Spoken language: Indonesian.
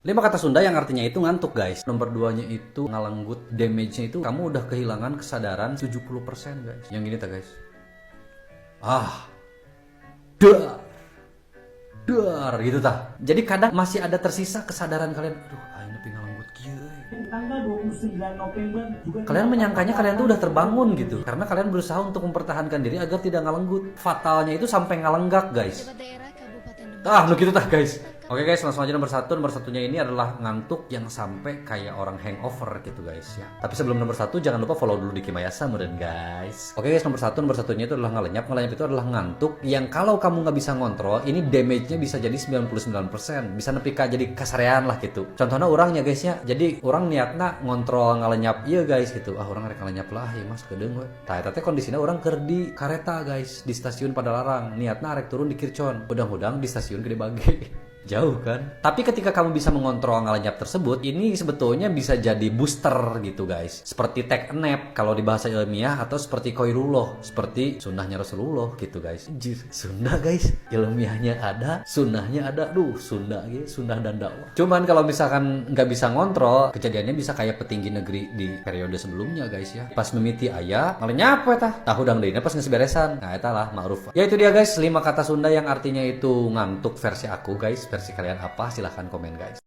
5 kata Sunda yang artinya itu ngantuk guys. Nomor 2-nya itu ngalenggut. Damage-nya itu kamu udah kehilangan kesadaran 70% guys. Yang gini tak guys. Dar. Dar gitu tah. Jadi kadang masih ada tersisa kesadaran kalian. Aduh, aing nepi ngalenggut kieu. Tanggal 29 November juga Kalian menyangkanya kalian tuh udah terbangun gitu. Karena kalian berusaha untuk mempertahankan diri agar tidak ngalenggut. Fatalnya itu sampai ngalenggak guys. Nu gitu tah guys. Oke guys, langsung aja nomor 1. Nomor satunya ini adalah ngantuk yang sampai kayak orang hangover gitu guys ya. Tapi sebelum nomor 1 jangan lupa follow dulu di Kimayasa meren guys. Oke guys, nomor satunya itu adalah ngalenyap. Ngalenyap itu adalah ngantuk yang kalau kamu nggak bisa ngontrol, ini damage-nya bisa jadi 99%. Bisa nepi ka jadi kasarean lah gitu. Contohnya orangnya guys ya. Jadi orang niatna ngontrol ngalenyap iya guys gitu. Orang rek ngalenyap lah ya mas kedeung we. Tah eta teh kondisina orang keur di kareta guys, di stasiun Padalarang. Niatna rek turun di Kircon. Udang-udang di stasiun Gede Bage. Jauh kan? Tapi ketika kamu bisa mengontrol ngalenyap tersebut, ini sebetulnya bisa jadi booster gitu guys. Seperti take a nap kalau di bahasa ilmiah, atau seperti koirullah, seperti sunnahnya Rasulullah gitu guys. Anjir, Sunda guys. Ilmiahnya ada, sunnahnya ada. Duh, Sunda gitu, sunnah dan dakwah. Cuman kalau misalkan nggak bisa ngontrol, kejadiannya bisa kayak petinggi negeri di periode sebelumnya guys ya. Pas mimiti ayah, ngalenyap we tah. Tahu dang deuna pas geus beresan. Nah, eta lah ma'ruf. Ya itu dia guys, 5 kata Sunda yang artinya itu ngantuk versi aku guys. Versi kalian apa? Silahkan komen guys.